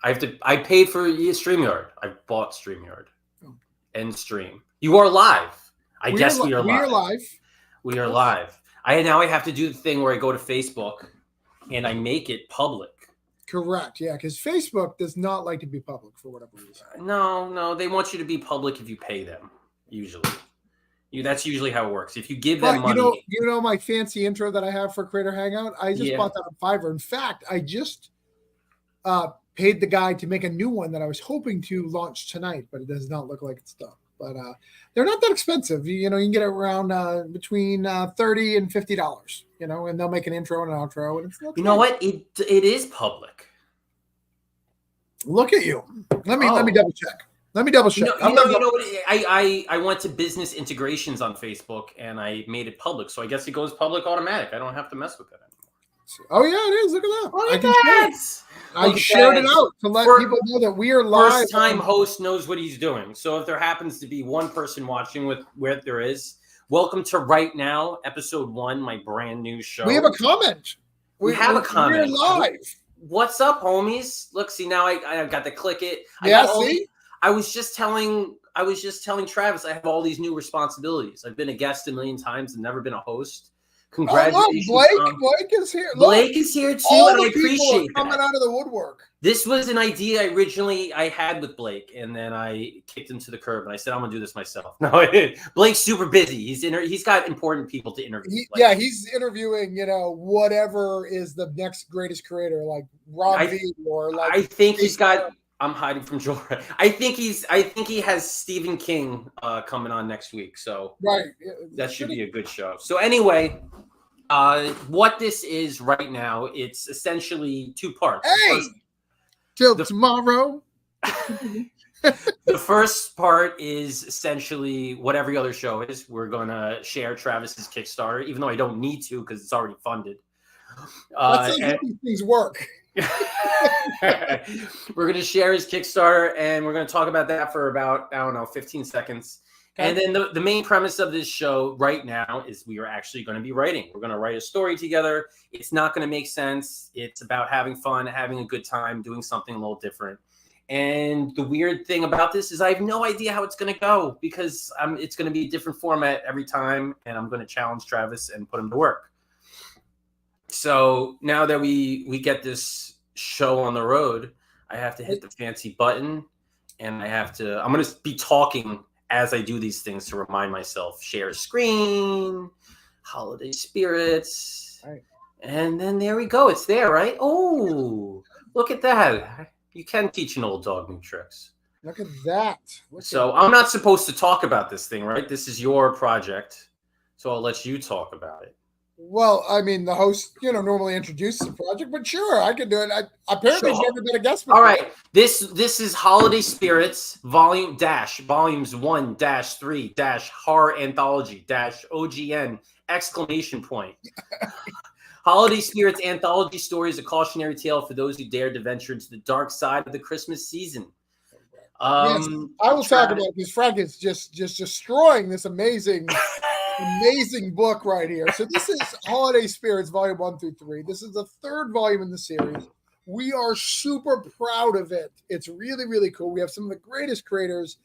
I paid for StreamYard. I bought StreamYard Oh. and stream. You are live. I guess we are live. We are live. We are live. I have to do the thing where I go to Facebook and I make it public. Correct. Yeah, because Facebook does not like to be public for whatever reason. No, they want you to be public if you pay them. Usually, that's usually how it works. If you give them money, you know my fancy intro that I have for Creator Hangout. I just bought that on Fiverr. In fact, I just paid the guy to make a new one that I was hoping to launch tonight, but it does not look like it's done. But they're not that expensive. You can get it around between $30 and $50. And they'll make an intro and an outro, and it's not. You know what? It is public. Look at you. Let me double check. Let me double check. You know what? I went to business integrations on Facebook and I made it public, so I guess it goes public automatic. I don't have to mess with it anymore. Oh yeah, it is. Look at that. Look at that. I shared it out to let people know that we are live. First time host knows what he's doing. So if there happens to be one person watching with where there is, welcome to Right Now, episode 1, my brand new show. We have a comment. We have a comment. We're live. What's up, homies? Look, see now I got to click it. I was just telling Travis I have all these new responsibilities. I've been a guest a million times and never been a host. Congratulations. Oh, Blake is here. Blake is here too, and I appreciate that. Coming out of the woodwork. This was an idea I had with Blake, and then I kicked him to the curb, and I said, I'm going to do this myself. No, Blake's super busy. He's got important people to interview. He's interviewing, whatever is the next greatest creator, like Rob V or like. I think he's got. I'm hiding from Joel. I think he has Stephen King coming on next week, so that should be a good show. So anyway, what this is right now, it's essentially 2 parts. Hey, till tomorrow. The first part is essentially what every other show is. We're gonna share Travis's Kickstarter, even though I don't need to because it's already funded. That's how these things work. We're going to share his Kickstarter and we're going to talk about that for about 15 seconds. Okay. And then the main premise of this show right now is we are actually going to be writing. We're going to write a story together. It's not going to make sense. It's about having fun, having a good time, doing something a little different. And the weird thing about this is I have no idea how it's going to go because it's going to be a different format every time. And I'm going to challenge Travis and put him to work. So now that we get this show on the road, I have to hit the fancy button and I'm going to be talking as I do these things to remind myself, share screen, holiday spirits. Right. And then there we go. It's there, right? Oh, look at that. You can teach an old dog new tricks. Look at that. I'm not supposed to talk about this thing, right? This is your project. So I'll let you talk about it. Well, I mean, the host, normally introduces the project, but sure, I can do it. Apparently, he's never been a guest before. All right, this is Holiday Spirits Volumes 1-3 Horror Anthology OGN ! Holiday Spirits Anthology Stories, a cautionary tale for those who dare to venture into the dark side of the Christmas season. Yes, I will talk about because Frank is just destroying this amazing book right here. So this is Holiday Spirits Volume 1-3. This is the 3rd volume in the series. We are super proud of it. It's really, really cool. We have some of the greatest creators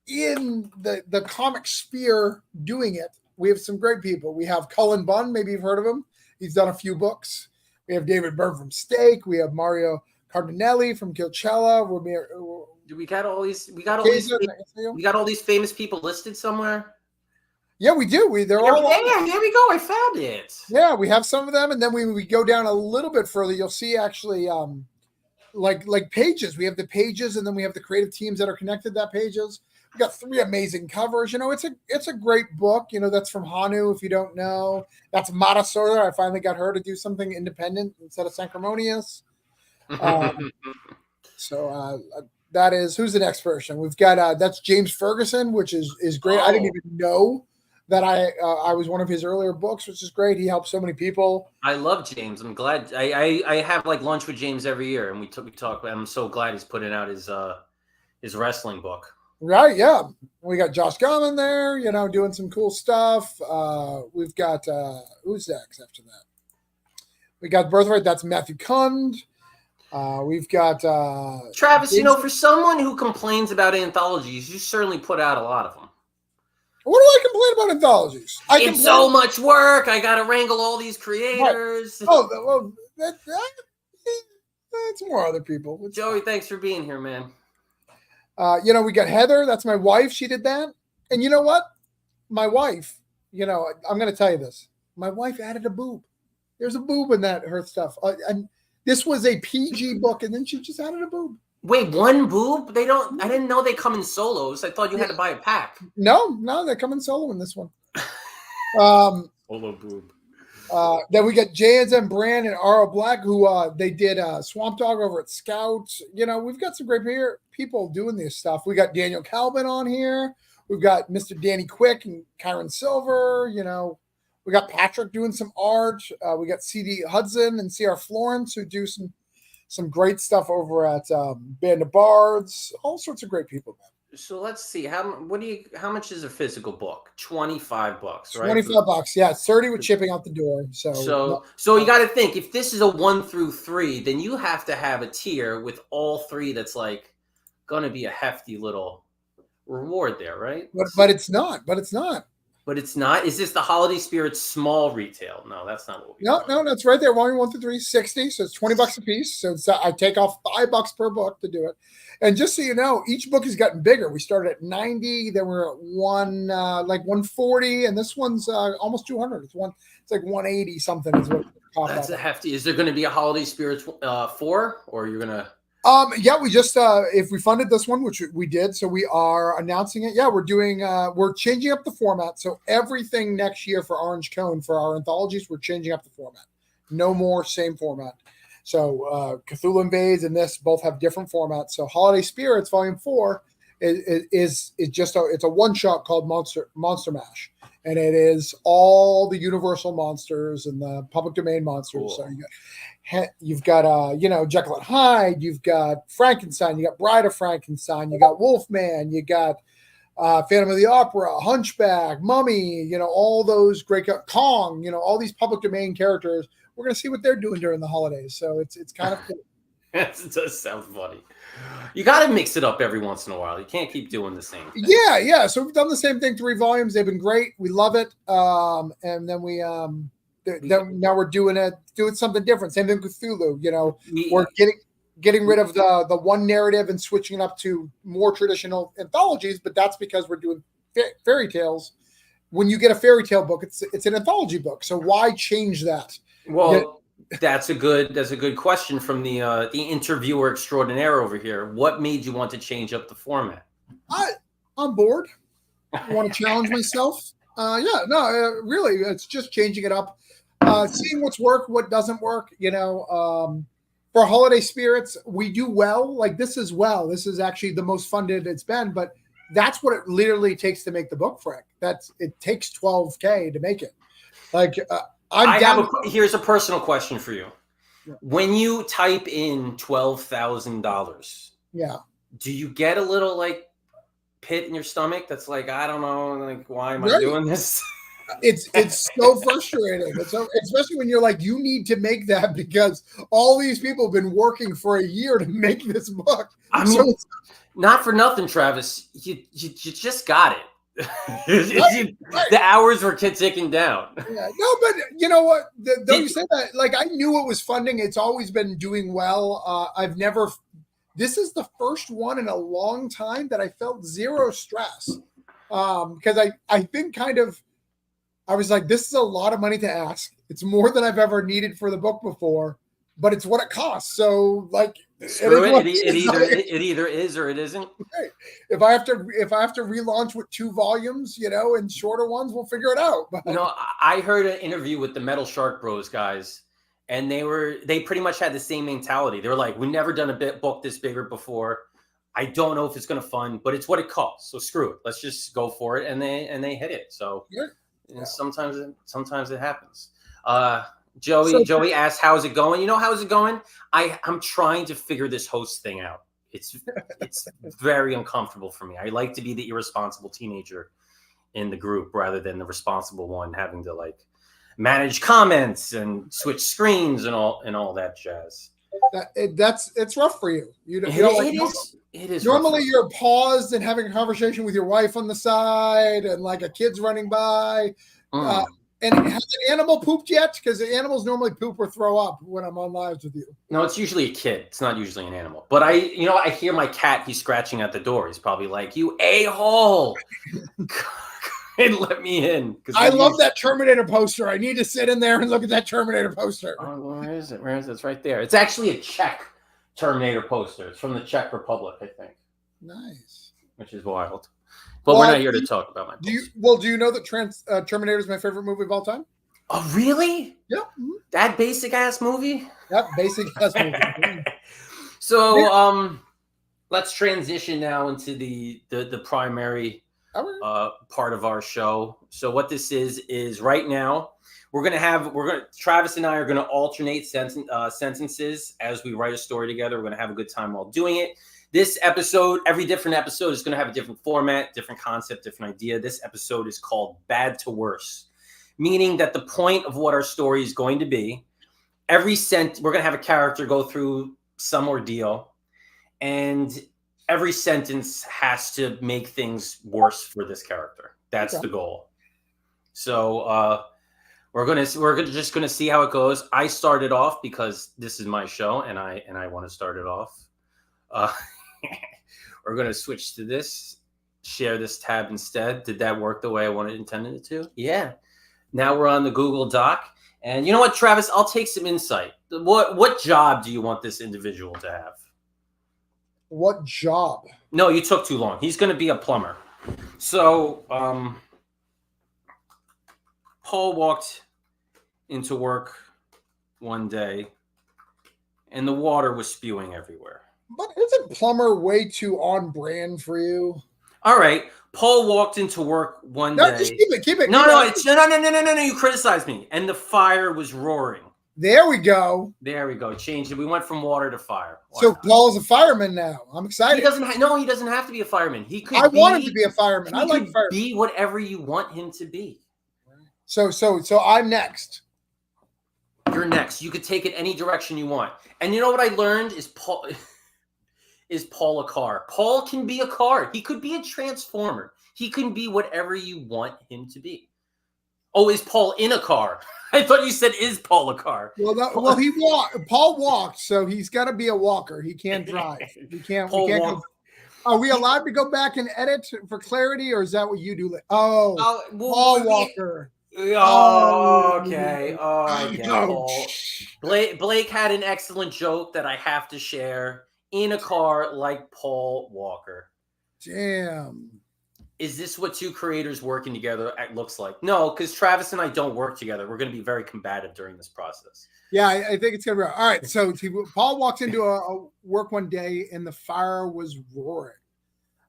in the comic sphere doing it. We have some great people. We have Cullen Bunn. Maybe you've heard of him. He's done a few books. We have David Byrne from Stake. We have Mario Cardinelli from Kilchella. We got all these famous people listed somewhere. Yeah, we do. There we go. I found it. Yeah, we have some of them, and then we go down a little bit further. You'll see actually, like pages. We have the pages, and then we have the creative teams that are connected to that pages. We got 3 amazing covers. It's a great book. That's from Hanu. If you don't know, that's Mata Soda. I finally got her to do something independent instead of sanctimonious. That is who's the next person? We've got that's James Ferguson, which is great. I didn't even know that I was one of his earlier books, which is great. He helped so many people. I love James. I'm glad. I have like lunch with James every year, and we talk. I'm so glad he's putting out his wrestling book. Right, yeah. We got Josh Gallman there, doing some cool stuff. We've got who's next after that? We got Birthright. That's Matthew Kund. We've got Travis. You know, for someone who complains about anthologies, you certainly put out a lot of them. What do I complain about anthologies? It's so much work. I got to wrangle all these creators. Right. Oh, well, that's more other people. Joey, thanks for being here, man. You know, we got Heather. That's my wife. She did that. And you know what? My wife, you know, I'm going to tell you this. My wife added a boob. There's a boob in her stuff. And this was a PG book, and then she just added a boob. Wait, one boob? They don't. I didn't know they come in solos. I thought you had to buy a pack. No, they come in solo in this one. Solo boob. Then we got Jans and Brand and Ara Black, who they did Swamp Dog over at Scouts. You know, we've got some great people doing this stuff. We got Daniel Calvin on here. We've got Mr. Danny Quick and Kyron Silver. You know, we got Patrick doing some art. We got CD Hudson and CR Florence, who do some great stuff over at Band of Bards. All sorts of great people, man. So let's see. How much is a physical book? $25, right? $25, yeah. 30 with shipping out the door. So you got to think, if this is a 1 through 3, then you have to have a tier with all 3 that's like going to be a hefty little reward there, right? But it's not. But it's not. Is this the Holiday Spirits small retail? No, that's not what we. No, that's right there. Volume 1 through 3, 60. So it's $20 a piece. So I take off $5 per book to do it. And just so you know, each book has gotten bigger. We started at 90, then we're at 140, and this one's almost 200. It's like 180 something. Is what that's a hefty. Is there going to be a Holiday Spirits 4, or you're gonna? Yeah, we just if we funded this one, which we did, so we are announcing it. Yeah, we're changing up the format. So everything next year for Orange Cone for our anthologies, we're changing up the format. No more same format. So Cthulhu Invades and this both have different formats. So Holiday Spirits Volume 4 is just it's a one shot called Monster Mash, and it is all the Universal monsters and the public domain monsters. Cool. So you've got Jekyll and Hyde, you've got Frankenstein, you got Bride of Frankenstein, you got Wolfman, you got Phantom of the Opera, Hunchback, Mummy, you know, all those great Kong, you know, all these public domain characters. We're going to see what they're doing during the holidays. So it's kind of cool. It does sound funny. You got to mix it up every once in a while. You can't keep doing the same thing. Yeah. So we've done the same thing, 3 volumes. They've been great. We love it. And then now we're doing something different. Same thing with Cthulhu. You know, we're getting rid of the one narrative and switching it up to more traditional anthologies. But that's because we're doing fairy tales. When you get a fairy tale book, it's an anthology book. So why change that? Well, that's a good question from the interviewer extraordinaire over here. What made you want to change up the format? I'm bored. I want to challenge myself. Really, it's just changing it up, seeing what's worked, what doesn't work. You know, for Holiday Spirits, we do well. Like this is actually the most funded it's been, but that's what it literally takes to make the book, Frank. It takes $12K to make it. Like. Here's a personal question for you. Yeah. When you type in $12,000, do you get a little like pit in your stomach that's like, I don't know, like why am I doing this? It's so frustrating. Especially when you're like, you need to make that because all these people have been working for a year to make this book. I mean, not for nothing, Travis. You just got it. The hours were ticking down. Yeah, no, but you know what? Though you said that, like I knew it was funding. It's always been doing well. This is the first one in a long time that I felt zero stress. Because I think I was like, this is a lot of money to ask. It's more than I've ever needed for the book before, but it's what it costs. So like. It either is or it isn't. Right. If I have to relaunch with 2 volumes, you know, and shorter ones, we'll figure it out. But. You know, I heard an interview with the Metal Shark Bros guys, and they pretty much had the same mentality. They were like, "We've never done a book this bigger before. I don't know if it's going to fund, but it's what it costs. So screw it. Let's just go for it." And they hit it. So sometimes it happens. Joey asked, "How's it going?" You know, how's it going? I'm trying to figure this host thing out. It's very uncomfortable for me. I like to be the irresponsible teenager in the group rather than the responsible one having to like manage comments and switch screens and all that jazz. It's rough for you. It is. Normally, you're paused and having a conversation with your wife on the side, and like a kid's running by. And has an animal pooped yet? Because the animals normally poop or throw up when I'm on lives with you. No, it's usually a kid. It's not usually an animal. But I hear my cat. He's scratching at the door. He's probably like, "You a-hole, and let me in." I love that Terminator poster. I need to sit in there and look at that Terminator poster. Oh, where is it? Where is it? It's right there. It's actually a Czech Terminator poster. It's from the Czech Republic, I think. Nice. Which is wild. But we're not here to talk about my poster. Do you know that Terminator is my favorite movie of all time? Oh, really? Yeah. Mm-hmm. That basic ass movie? Yep, basic ass movie. So let's transition now into the primary part of our show. So what this is right now Travis and I are gonna alternate sentences as we write a story together. We're gonna have a good time while doing it. This episode, every different episode is going to have a different format, different concept, different idea. This episode is called Bad to Worse, meaning that the point of what our story is going to be, we're going to have a character go through some ordeal, and every sentence has to make things worse for this character. That's the goal. So we're just gonna see how it goes. I started off because this is my show, and I want to start it off. We're going to switch to this, share this tab instead. Did that work the way I intended it to? Yeah. Now we're on the Google Doc. And you know what, Travis? I'll take some insight. What job do you want this individual to have? What job? No, you took too long. He's going to be a plumber. So Paul walked into work one day, and the water was spewing everywhere. But isn't plumber way too on brand for you? All right. Paul walked into work one day. Just keep it. No. You criticized me. And the fire was roaring. There we go. Changed it. We went from water to fire. So Paul's a fireman now. I'm excited. He doesn't have to be a fireman. I want him to be a fireman. I like firemen. Be whatever you want him to be. So I'm next. You're next. You could take it any direction you want. And you know what I learned is Paul a car? Paul can be a car. He could be a transformer. He can be whatever you want him to be. Oh, is Paul in a car? I thought you said, is Paul a car? Paul walked, so he's got to be a walker. He can't drive. We can't go. Are we allowed to go back and edit for clarity, or is that what you do? Paul Walker. Okay. Oh, I get Paul. Blake had an excellent joke that I have to share. In a car like Paul Walker. Damn. Is this what two creators working together looks like? No, because Travis and I don't work together. We're going to be very combative during this process. Yeah, I think it's going to be all right. So Paul walks into a work one day and the fire was roaring.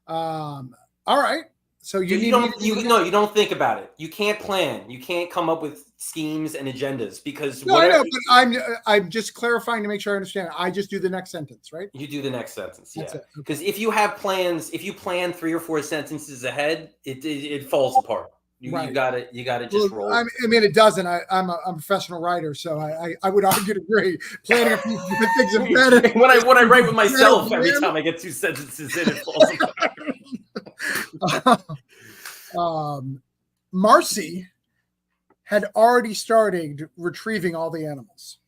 All right. So you don't think about it. You can't plan. You can't come up with schemes and agendas because I know, but I'm just clarifying to make sure I understand. I just do the next sentence, right? You do the next sentence, yeah. Because if you have plans, if you plan 3 or 4 sentences ahead, it falls apart. You got to just roll. I mean, it doesn't. I'm a professional writer, so I would argue to agree. Planning a few things are better. when I write with myself, every time I get 2 sentences in, it falls apart. Marcy had already started retrieving all the animals.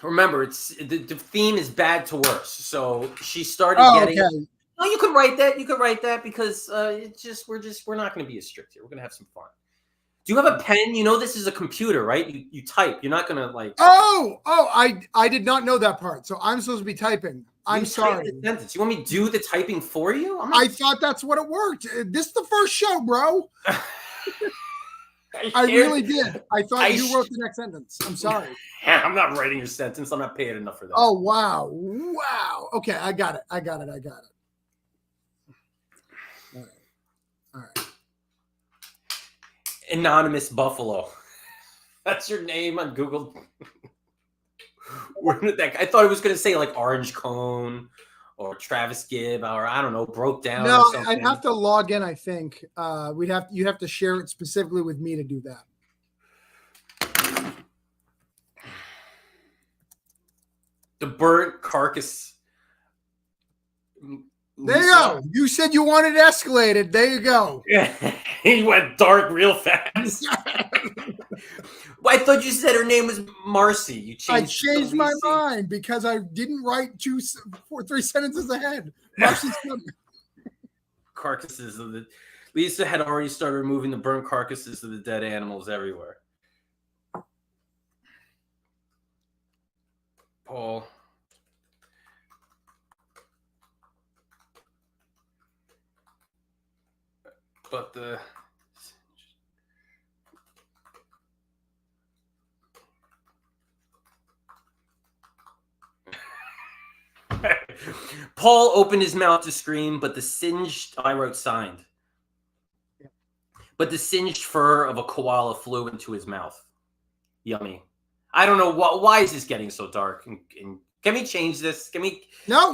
Remember, it's the theme is bad to worse. So she started getting. Okay. No, you can write that. You can write that because we're not going to be as strict here. We're going to have some fun. Do you have a pen? You know this is a computer, right? You type. You're not going to like. I did not know that part. So I'm supposed to be typing. I'm sorry. You want me to do the typing for you? I thought that's what it worked. This is the first show, bro. I really did. I thought you wrote the next sentence. I'm sorry. I'm not writing your sentence. I'm not paid enough for that. Oh, wow. Okay, I got it. All right. Anonymous Buffalo. That's your name on Google. I thought it was going to say like Orange Cone or Travis Gibb or I don't know, broke down. No, I'd have to log in. I think you have to share it specifically with me to do that. The burnt carcass. There you go. You said you wanted escalated. There you go. He went dark real fast. I thought you said her name was Marcy. You changed. I changed my mind because I didn't write 3 sentences ahead. Marcy's coming. Carcasses of the. Lisa had already started removing the burnt carcasses of the dead animals everywhere. Paul. But the Paul opened his mouth to scream, but the singed I wrote signed. Yeah. But the singed fur of a koala flew into his mouth. Yummy. I don't know why is this getting so dark? And can we change this? Can we? No,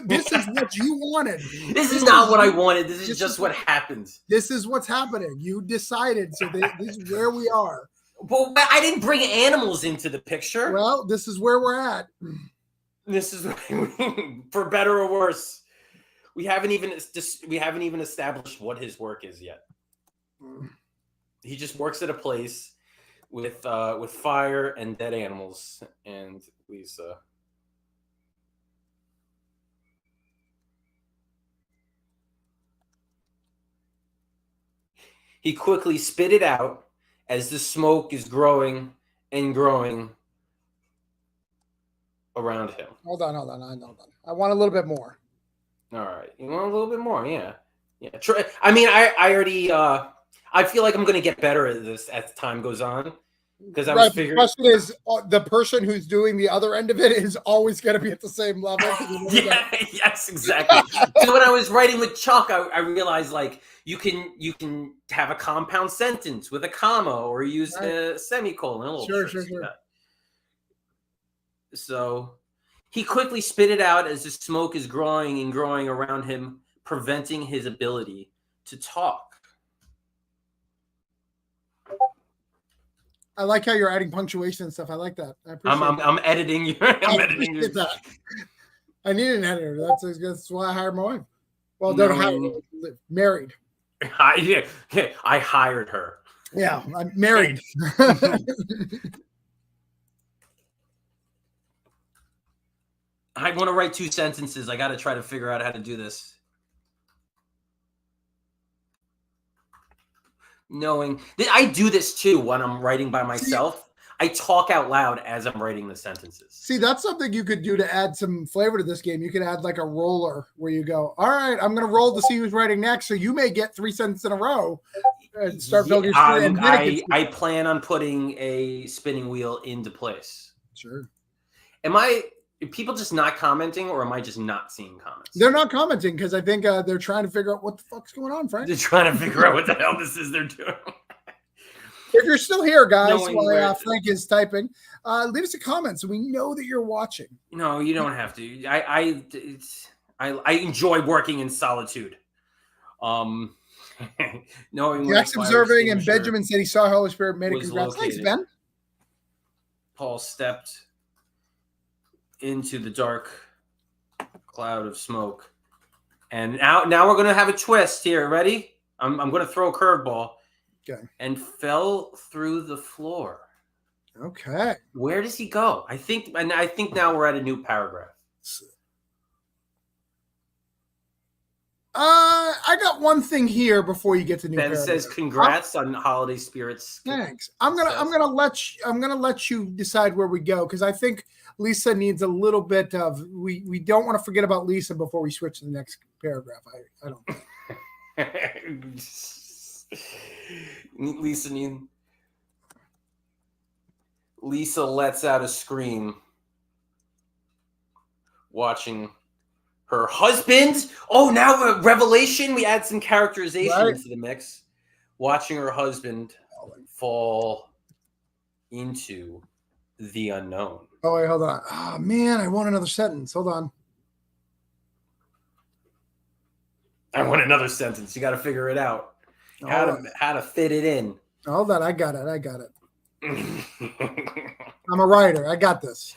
this is what you wanted. This is not what I wanted. This is just what happened. This is what's happening. You decided, so this is where we are. Well, I didn't bring animals into the picture. Well, this is where we're at. This is for better or worse. We haven't even established what his work is yet. He just works at a place with fire and dead animals and Lisa. He quickly spit it out as the smoke is growing and growing around him. Hold on. I want a little bit more. All right. You want a little bit more? Yeah. Try. I mean, I already I feel like I'm going to get better at this as time goes on. Because I was figuring. The question is, the person who's doing the other end of it is always going to be at the same level. Yes, exactly. So when I was writing with Chuck, I realized like you can have a compound sentence with a comma or use a semicolon. A little sure. So he quickly spit it out as the smoke is growing and growing around him, preventing his ability to talk. I like how you're adding punctuation and stuff. I like that. I'm editing you. I'm editing you. That. I need an editor. That's why I hired my wife. Well, don't hire. Married. I hired her. Yeah, I'm married. I want to write 2 sentences. I got to try to figure out how to do this. Knowing that I do this too when I'm writing by myself. I talk out loud as I'm writing the sentences. See, that's something you could do to add some flavor to this game. You could add like a roller where you go, all right, I'm going to roll to see who's writing next. So you may get 3 sentences in a row and start building your story. I plan on putting a spinning wheel into place. Sure. Are people just not commenting, or am I just not seeing comments? They're not commenting because I think they're trying to figure out what the fuck's going on, Frank. They're trying to figure out what the hell this is they're doing. If you're still here, guys, while Frank is typing, leave us a comment so we know that you're watching. No, you don't have to. I enjoy working in solitude. Knowing Jack's observing, and Benjamin said he saw Holy Spirit made a congrats. Thanks, Ben. Paul stepped into the dark cloud of smoke, and now we're gonna have a twist here. Ready? I'm gonna throw a curveball. Okay. And fell through the floor. Okay. Where does he go? I think now we're at a new paragraph. I got one thing here before you get to new paragraph. Ben says, "Congrats on holiday spirits." Thanks. I'm gonna let you decide where we go because I think Lisa needs a little bit of. We don't want to forget about Lisa before we switch to the next paragraph. I don't. Lisa lets out a scream, watching her husband. Oh, now a revelation. We add some characterization into the mix. Watching her husband fall into the unknown. Oh, wait, hold on. Oh, man, I want another sentence. Hold on. I want another sentence. You got to figure it out. How to fit it in. Hold on. I got it. I'm a writer. I got this.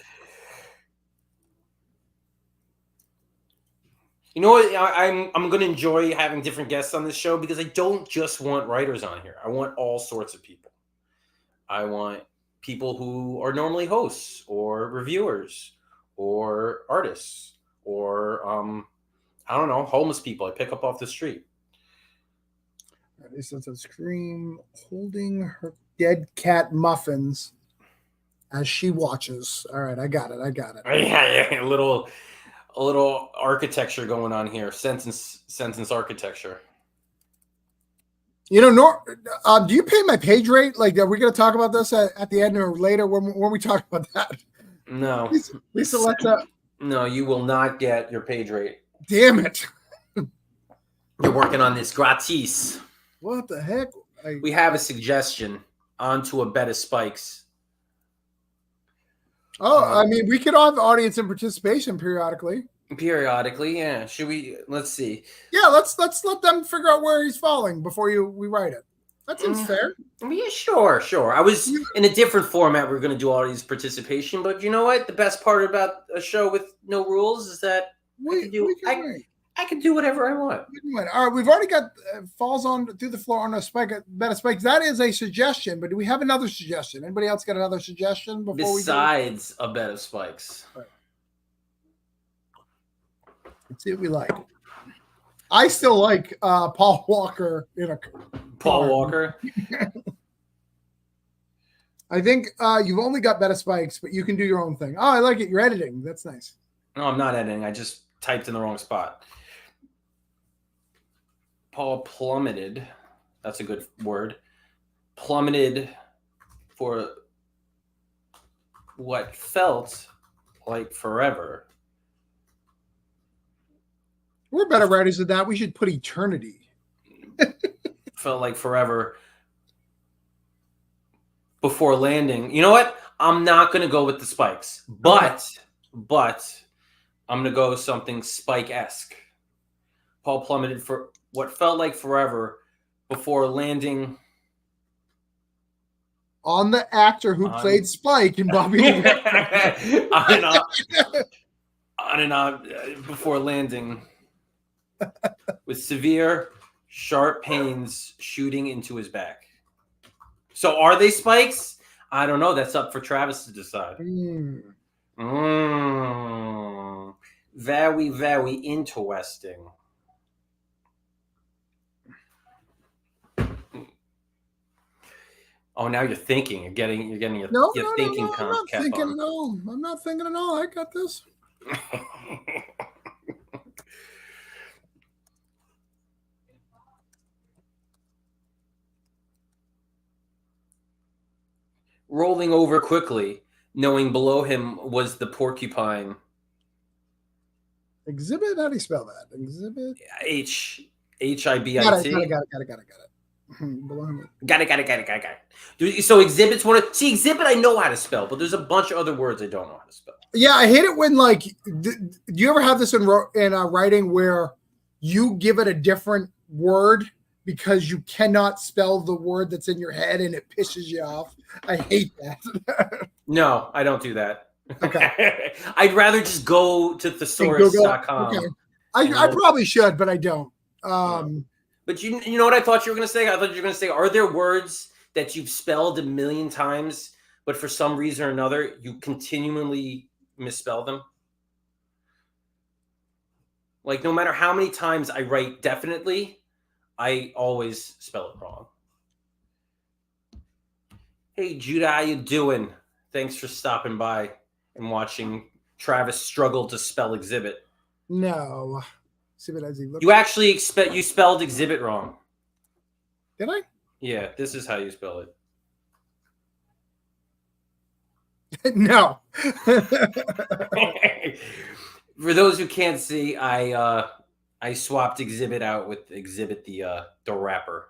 You know what? I'm going to enjoy having different guests on this show because I don't just want writers on here. I want all sorts of people. I want people who are normally hosts or reviewers or artists or I don't know, homeless people I pick up off the street. It says a scream holding her dead cat muffins as she watches. All right, I got it. Yeah, a little architecture going on here. Sentence architecture. You know, do you pay my page rate? Like, are we going to talk about this at the end or later when we talk about that? No. Lisa, let's. No, you will not get your page rate. Damn it. You're working on this gratis. What the heck? We have a suggestion onto a bed of spikes. Oh, I mean, we could have audience and participation periodically. Periodically, yeah. Should we? Let's see. Yeah, let's let them figure out where he's falling before we write it. That seems fair. Yeah, sure. I was in a different format. We're going to do audience participation, but you know what? The best part about a show with no rules is that I can do whatever I want. All right, we've already got falls on through the floor on a bed of spikes. That is a suggestion, but do we have another suggestion? Anybody else got another suggestion before besides a bed of spikes? Right. Let's see what we like. I still like Paul Walker in a Paul Walker. I think you've only got bed of spikes, but you can do your own thing. Oh, I like it. You're editing. That's nice. No, I'm not editing. I just typed in the wrong spot. Paul plummeted. That's a good word. Plummeted for what felt like forever. We're better writers than that. We should put eternity. Felt like forever before landing. You know what? I'm not going to go with the spikes, but I'm going to go something Spike-esque. Paul plummeted for what felt like forever before landing on the actor who played Spike in Bobby. Before landing with severe, sharp pains shooting into his back. So are they spikes? I don't know. That's up for Travis to decide. Very, very interesting. Oh, now you're thinking. You're getting your thinking cap on. I'm not thinking at all. I got this. Rolling over quickly, knowing below him was the porcupine. Exhibit? How do you spell that? Exhibit? H-I-B-I-T. Got it. Got it. So exhibit's one of exhibit I know how to spell, but there's a bunch of other words I don't know how to spell. Yeah, I hate it when do you ever have this in writing where you give it a different word because you cannot spell the word that's in your head and it pisses you off? I hate that. No, I don't do that. Okay. I'd rather just go to thesaurus.com. Okay. I probably should, but I don't. But you know what I thought you were going to say? I thought you were going to say, are there words that you've spelled a million times, but for some reason or another, you continually misspell them? Like, no matter how many times I write definitely, I always spell it wrong. Hey, Judah, how you doing? Thanks for stopping by and watching Travis struggle to spell exhibit. No. Exhibit as he looks. You actually you spelled exhibit wrong. Did I? Yeah, this is how you spell it. No. For those who can't see, I swapped exhibit out with exhibit the rapper.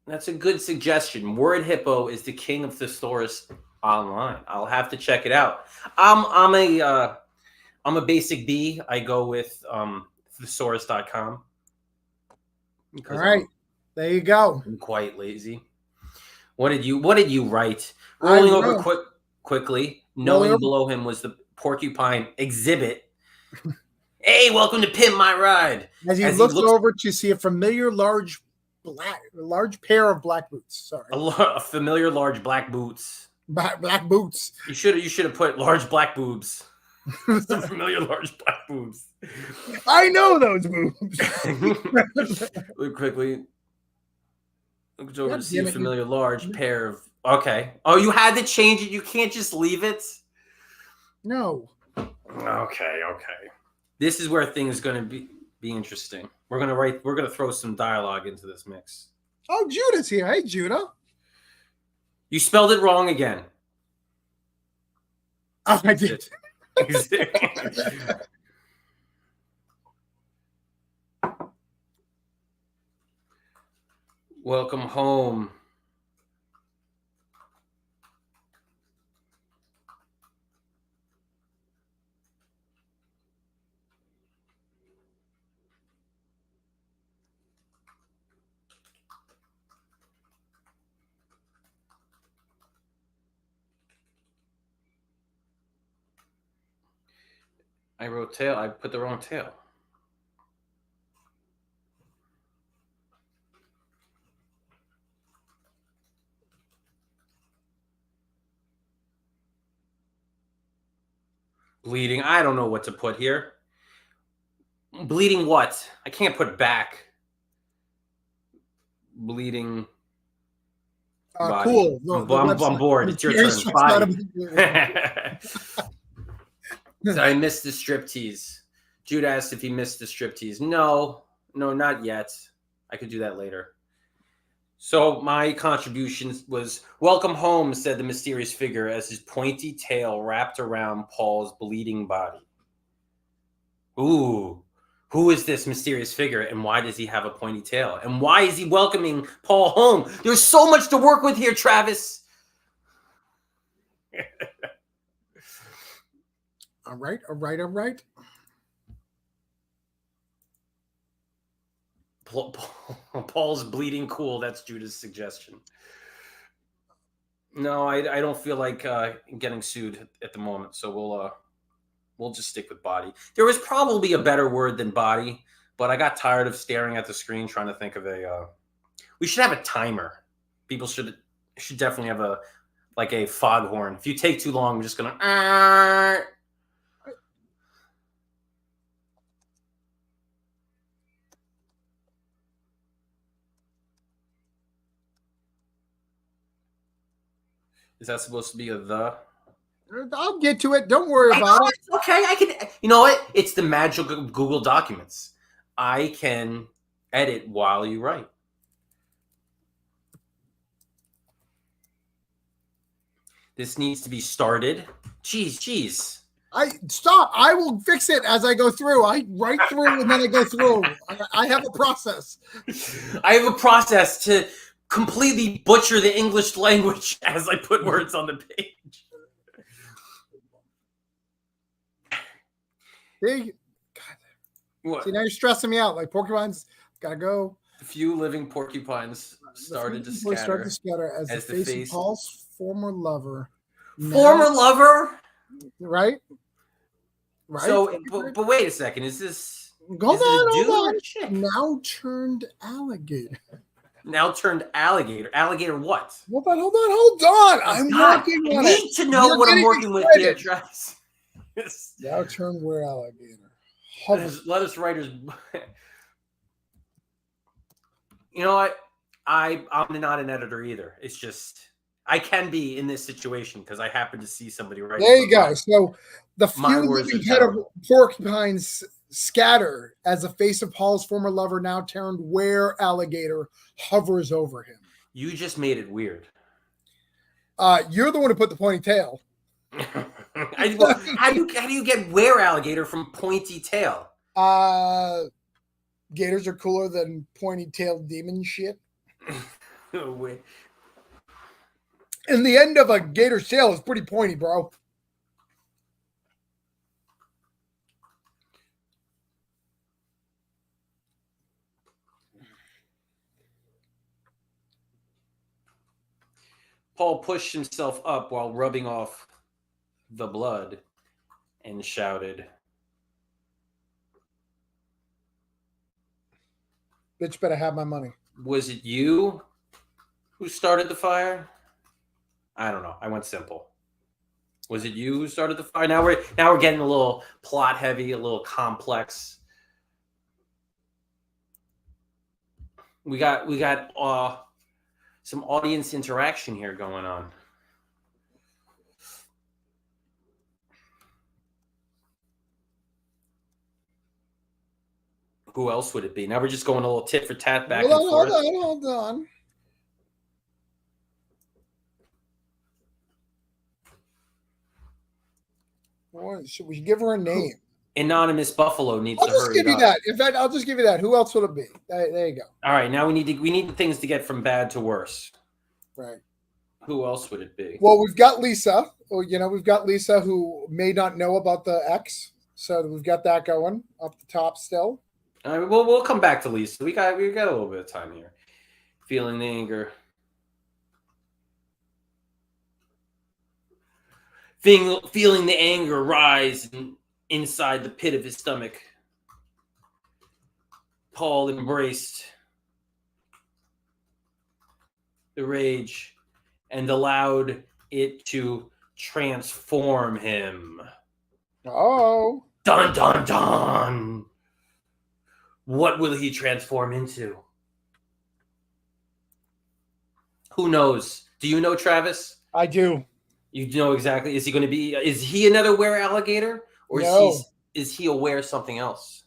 That's a good suggestion. Word Hippo is the king of thesaurus online. I'll have to check it out. I'm a basic B. I go with thesaurus.com. All right. There you go. I'm quite lazy. What did you write? Rolling over quickly, knowing below him was the porcupine exhibit. Hey, welcome to Pimp My Ride. As he looks over to see a familiar large pair of black boots. Sorry, a familiar large black boots. Black boots. You should have put large black boobs. Some familiar large black boobs. I know those boobs. Look quickly. Look over to see a familiar large pair of. Okay. Oh, you had to change it. You can't just leave it. No. Okay. This is where things going to be interesting. We're gonna throw some dialogue into this mix. Oh, Judah's here. Hey, Judah. You spelled it wrong again. Oh, I did. Welcome home. I wrote tail. I put the wrong tail. Bleeding. I don't know what to put here. Bleeding what? I can't put back. Bleeding. Cool. I'm bored. It's your turn. Body. So I missed the striptease. Jude asked if he missed the striptease. No, not yet. I could do that later. So my contribution was, welcome home, said the mysterious figure as his pointy tail wrapped around Paul's bleeding body. Ooh, who is this mysterious figure and why does he have a pointy tail? And why is he welcoming Paul home? There's so much to work with here, Travis. All right. Paul's bleeding cool. That's Judah's suggestion. No, I don't feel like getting sued at the moment, so we'll just stick with body. There was probably a better word than body, but I got tired of staring at the screen trying to think of a. We should have a timer. People should definitely have a foghorn. If you take too long, I'm just gonna. Is that supposed to be a the? I'll get to it. Don't worry about it. Okay, I can. You know what? It's the magic of Google Documents. I can edit while you write. This needs to be started. Jeez. Stop. I will fix it as I go through. I write through and then I go through. I have a process. I have a process to completely butcher the English language as I put words on the page. God. What? See, now you're stressing me out. Like porcupines gotta go. A few living porcupines started to scatter as the face of Paul's former lover. Lover? Right? So, but wait a second. Is this? Hold on. Now turned alligator. Alligator what? Hold on. I'm working on it. I need to know what I'm working with here, Travis. Now turned where alligator. Let us writers. You know what? I'm not an editor either. It's just I can be in this situation because I happen to see somebody writing. There you go. So the few living head of porcupines scatter as the face of Paul's former lover, now turned where alligator, hovers over him. You just made it weird. You're the one who put the pointy tail. How do you get where alligator from pointy tail? Gators are cooler than pointy tailed demon shit. Oh, wait. And the end of a gator's tail is pretty pointy, bro. Paul pushed himself up while rubbing off the blood and shouted, "Bitch better have my money." Was it you who started the fire? I don't know. I went simple. Was it you who started the fire? Now we're getting a little plot heavy, a little complex. We got some audience interaction here going on. Who else would it be? Now we're just going a little tit for tat back and forth. Hold on. Should we give her a name? Anonymous Buffalo needs to hurry up. I'll just give you that. In fact, I'll just give you that. Who else would it be? There you go. All right, now we need things to get from bad to worse. Right. Who else would it be? Well, we've got Lisa. We've got Lisa who may not know about the X, so we've got that going up the top still. All right, we'll come back to Lisa. We got a little bit of time here. Feeling the anger. Feeling the anger rise inside the pit of his stomach. Paul embraced the rage and allowed it to transform him. Oh. Dun, dun, dun. What will he transform into? Who knows? Do you know, Travis? I do. You know exactly. Is he another were-alligator? Or no. is he aware something else?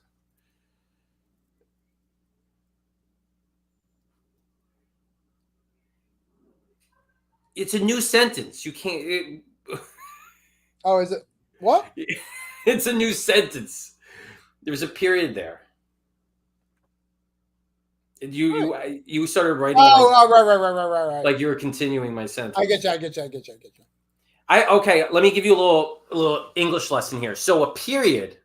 It's a new sentence. You can't. Oh, is it? What? It's a new sentence. There's a period there. You started writing. Oh, right. Like you were continuing my sentence. I get you. Okay, let me give you a little English lesson here. So a period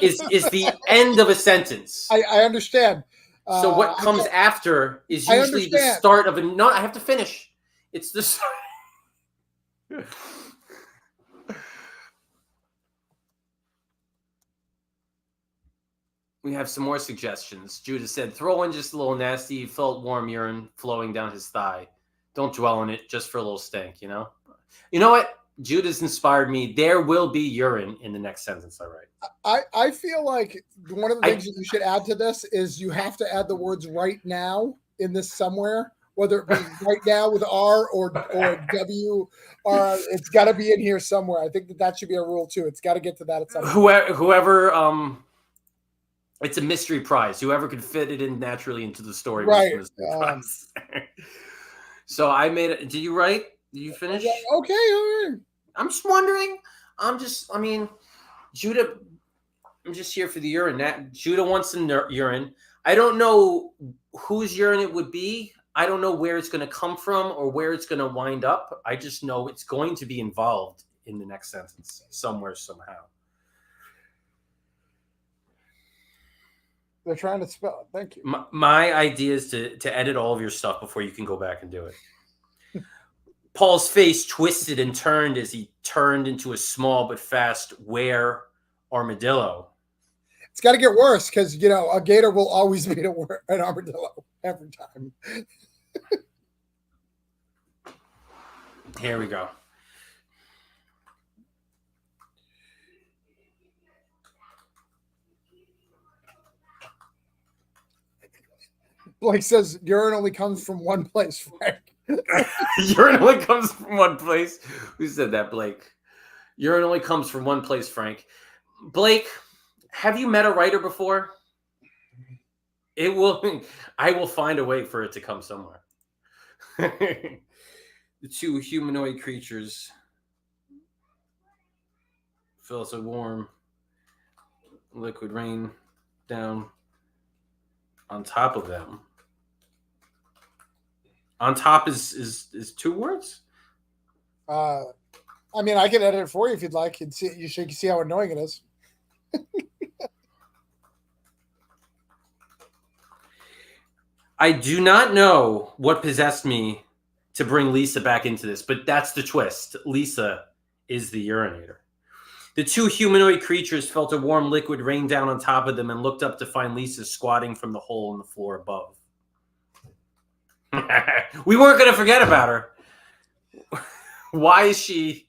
is the end of a sentence. I understand. So what comes after is usually the start of a. No, I have to finish. It's the start. We have some more suggestions. Judah said, throw in just a little nasty. He felt warm urine flowing down his thigh. Don't dwell on it, just for a little stank, You know what? Judah's inspired me. There will be urine in the next sentence I write. I feel like one of the things that you should add to this is you have to add the words right now in this somewhere, whether it be right now with R or W, or it's got to be in here somewhere. I think that should be a rule too. It's got to get to that at some point. Whoever it's a mystery prize. Whoever could fit it in naturally into the story. Right. So I made it. Did you write? Did you finish? Okay. All right. I'm just wondering. Judah, I'm just here for the urine. Judah wants some urine. I don't know whose urine it would be. I don't know where it's going to come from or where it's going to wind up. I just know it's going to be involved in the next sentence somewhere, somehow. They're trying to spell it. Thank you. My idea is to edit all of your stuff before you can go back and do it. Paul's face twisted and turned as he turned into a small but fast armadillo. It's got to get worse because, a gator will always beat an armadillo every time. Here we go. Blake says urine only comes from one place, Frank. Urine only comes from one place. Who said that, Blake? Urine only comes from one place, Frank. Blake, have you met a writer before? I will find a way for it to come somewhere. The two humanoid creatures felt a warm liquid rain down on top of them. On top is 2 words? I can edit it for you if you'd like. You can see how annoying it is. I do not know what possessed me to bring Lisa back into this, but that's the twist. Lisa is the urinator. The two humanoid creatures felt a warm liquid rain down on top of them and looked up to find Lisa squatting from the hole in the floor above. We weren't going to forget about her. Why is she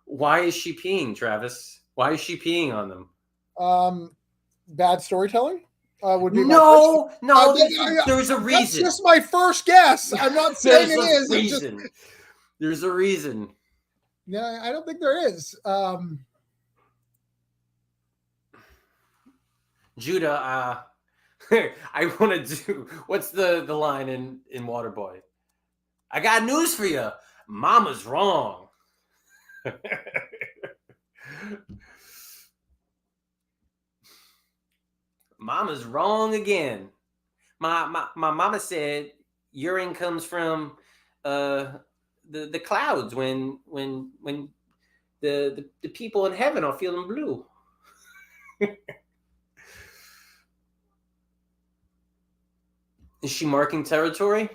peeing, Travis? Why is she peeing on them? Bad storytelling would be no. There's a reason. That's just my first guess. I'm not saying it is. There's a reason. No, I don't think there is. Judah, I want to do. What's the line in Waterboy? I got news for you. Mama's wrong. Mama's wrong again. My mama said urine comes from the clouds when the people in heaven are feeling blue. Is she marking territory?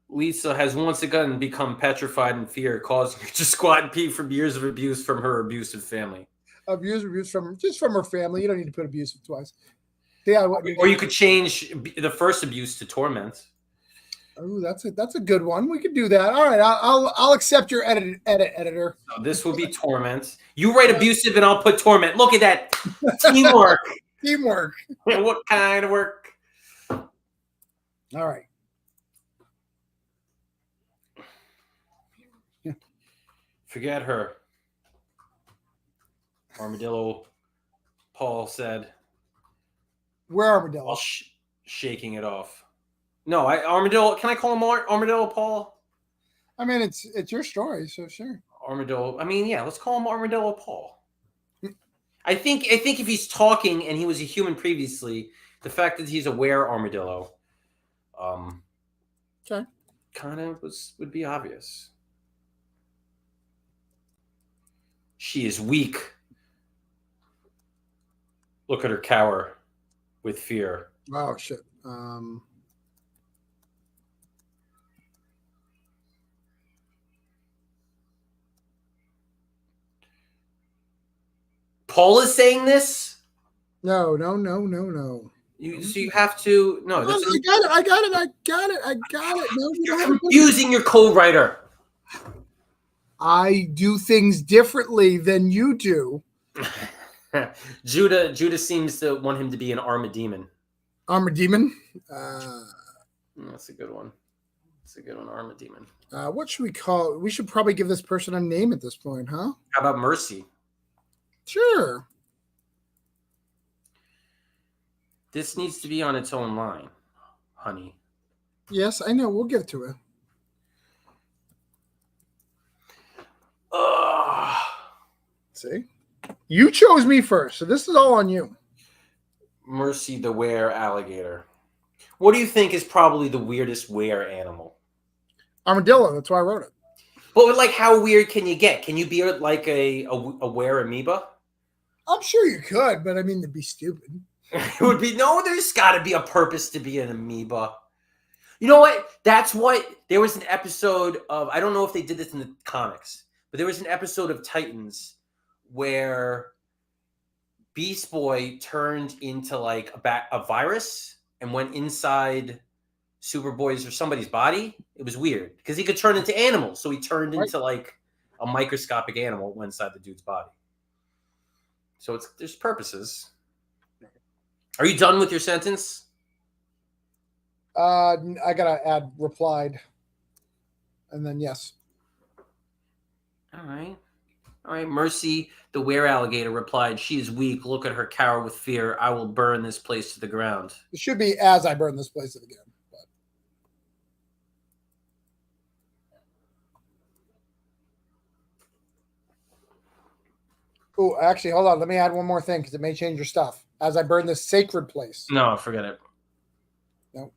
Lisa has once again become petrified in fear, causing her to squat and pee from years of abuse from her abusive family. Abuse from her family. You don't need to put abusive twice. Yeah, or you could change the first abuse to torment. Oh, that's a good one. We could do that. All right, I'll accept your editor. So this will be torment. You write abusive, and I'll put torment. Look at that teamwork. Teamwork. What kind of work? All right. Forget her. Armadillo Paul said. Where Armadillo? While shaking it off. No, Armadillo. Can I call him Armadillo Paul? I mean, it's your story, so sure. Armadillo. I mean, yeah. Let's call him Armadillo Paul. I think if he's talking and he was a human previously, the fact that he's aware Armadillo, okay, kind of would be obvious. She is weak. Look at her cower with fear. Oh shit. Paul is saying this? No. So you have to no. I got it. No, you're confusing your co-writer. I do things differently than you do. Judah seems to want him to be an armademon. Armademon? That's a good one. That's a good one, armademon. What should we call it? We should probably give this person a name at this point, huh? How about Mercy? Sure. This needs to be on its own line, honey. Yes, I know. We'll get to it. See? You chose me first, so this is all on you. Mercy the were alligator. What do you think is probably the weirdest were animal? Armadillo. That's why I wrote it. But like, how weird can you get? Can you be like a were amoeba? I'm sure you could, but I mean, it'd be stupid. It would be there's got to be a purpose to be an amoeba. You know what? That's what there was an episode of. I don't know if they did this in the comics, but there was an episode of Titans where Beast Boy turned into like a virus and went inside Superboy's or somebody's body. It was weird because he could turn into animals. So he turned into like a microscopic animal went inside the dude's body. So there's purposes. Are you done with your sentence? I gotta add replied. And then yes. All right. Mercy, the were alligator, replied, "She is weak. Look at her cower with fear. I will burn this place to the ground." It should be as I burn this place to the ground. Oh, actually, hold on. Let me add one more thing because it may change your stuff. As I burn this sacred place. No, forget it. No.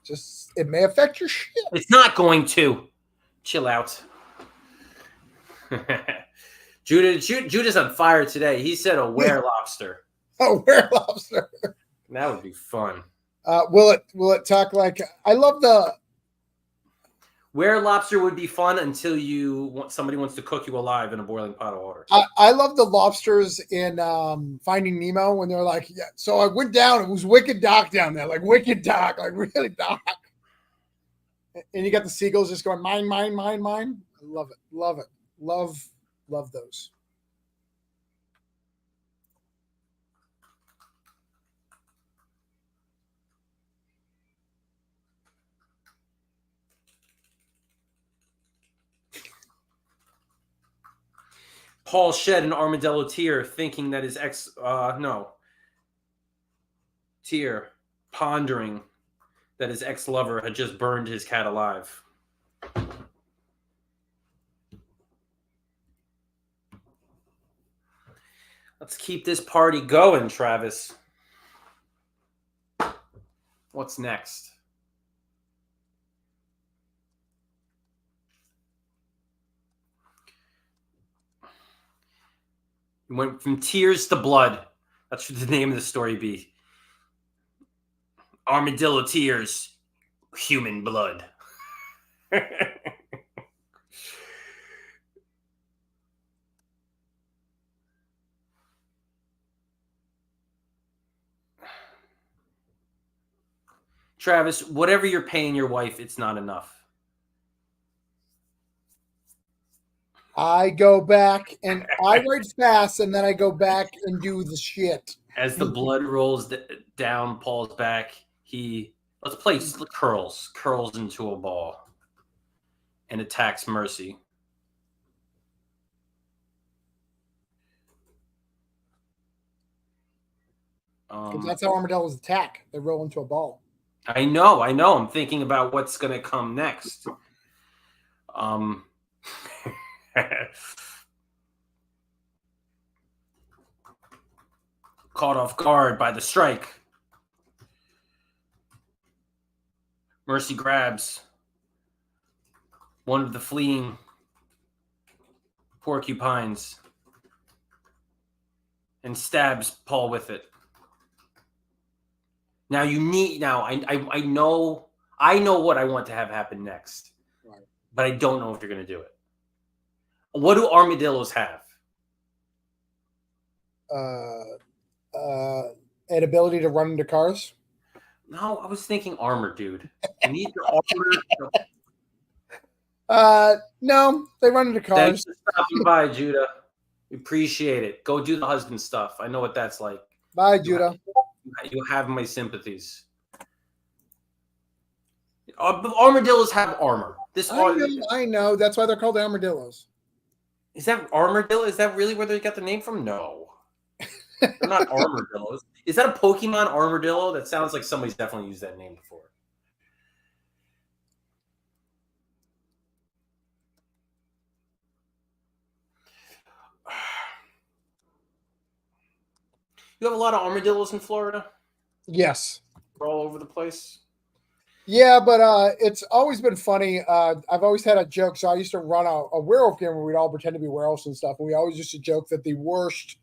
Just, it may affect your shit. It's not going to. Chill out. Judah's on fire today. He said a were lobster. A were lobster. That would be fun. Will it talk like? I love the. Where lobster would be fun until somebody wants to cook you alive in a boiling pot of water. I love the lobsters in Finding Nemo when they're like, yeah. So I went down. It was wicked dark down there, like wicked dark, like really dark. And you got the seagulls just going mine, mine, mine, mine. I love it, love it, love those. Paul shed an armadillo tear, thinking that his pondering that his ex-lover had just burned his cat alive. Let's keep this party going, Travis. What's next? It went from tears to blood. That should the name of the story be. Armadillo tears, human blood. Travis, whatever you're paying your wife, it's not enough. I go back and I write fast, and then I go back and do the shit. As the blood rolls down Paul's back, let's play curls into a ball and attacks Mercy. That's how armadillos attack. They roll into a ball. I know. I'm thinking about what's going to come next. Caught off guard by the strike. Mercy grabs one of the fleeing porcupines and stabs Paul with it. Now I know what I want to have happen next, right, but I don't know if you're going to do it. What do armadillos have? An ability to run into cars. No, I was thinking armor, dude. You need your armor. No, they run into cars. Thanks for stopping by, Judah. We appreciate it. Go do the husband stuff. I know what that's like. Bye, Judah. You have my sympathies. Armadillos have armor. I know. That's why they're called armadillos. Is that armadillo? Is that really where they got the name from? No. They're not armadillos. Is that a Pokemon armadillo? That sounds like somebody's definitely used that name before. You have a lot of armadillos in Florida? Yes. They're all over the place? Yeah, but it's always been funny. I've always had a joke. So I used to run a werewolf game where we'd all pretend to be werewolves and stuff. And we always used to joke that the worst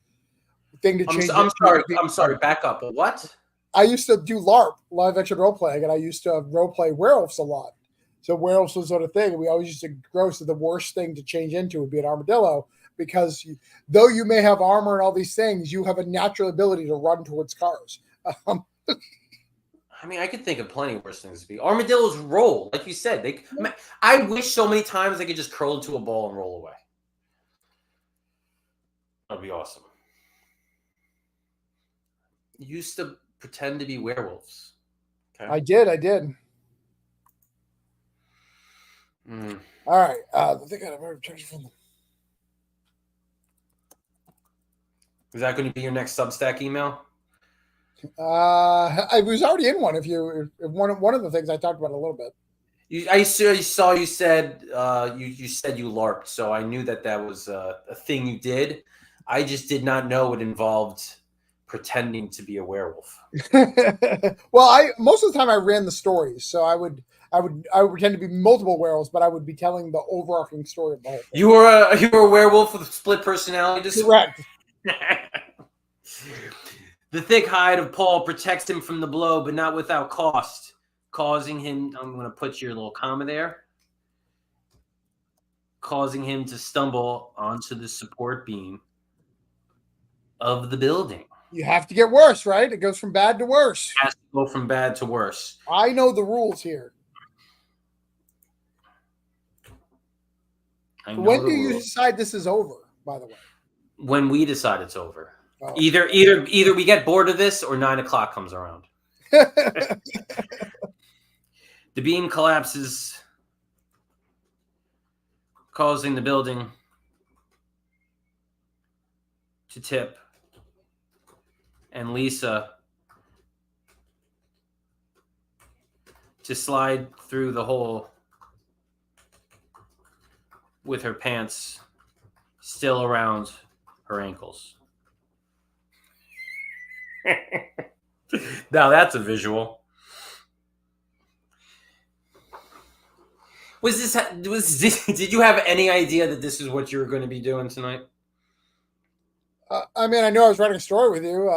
thing to change. I'm sorry. Back up. What? I used to do LARP, live action role playing, and I used to role play werewolves a lot. So werewolves was sort of thing. And we always used to gross that the worst thing to change into would be an armadillo, because though you may have armor and all these things, you have a natural ability to run towards cars. I mean, I could think of plenty worse things to be. Armadillos roll, like you said. I wish so many times they could just curl into a ball and roll away. That'd be awesome. You used to pretend to be werewolves. Okay. I did. All right. I think I have checked from them. Is that going to be your next Substack email? I was already in one. If one of the things I talked about a little bit. I saw you said you said you LARPed, so I knew that was a thing you did. I just did not know it involved pretending to be a werewolf. Well, most of the time I ran the stories, so I would pretend to be multiple werewolves, but I would be telling the overarching story of the whole thing. You were a werewolf with split personality disorder? Correct. The thick hide of Paul protects him from the blow, but not without cost, causing him, I'm going to put your little comma there, causing him to stumble onto the support beam of the building. You have to get worse, right? It goes from bad to worse. It has to go from bad to worse. I know the rules here. When do you decide this is over, by the way? When we decide it's over. Oh. Either we get bored of this or 9 o'clock comes around. The beam collapses, causing the building to tip, and Lisa to slide through the hole with her pants still around her ankles. Now that's a visual. Did you have any idea that this is what you were going to be doing tonight? I mean, I know I was writing a story with you.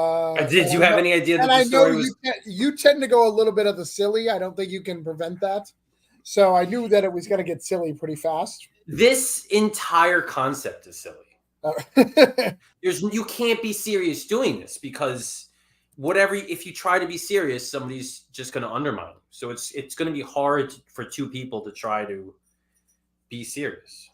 Did you have any idea that the story was... you tend to go a little bit of the silly. I don't think you can prevent that. So I knew that it was going to get silly pretty fast. This entire concept is silly. You can't be serious doing this because if you try to be serious, somebody's just going to undermine you. So it's going to be hard for two people to try to be serious.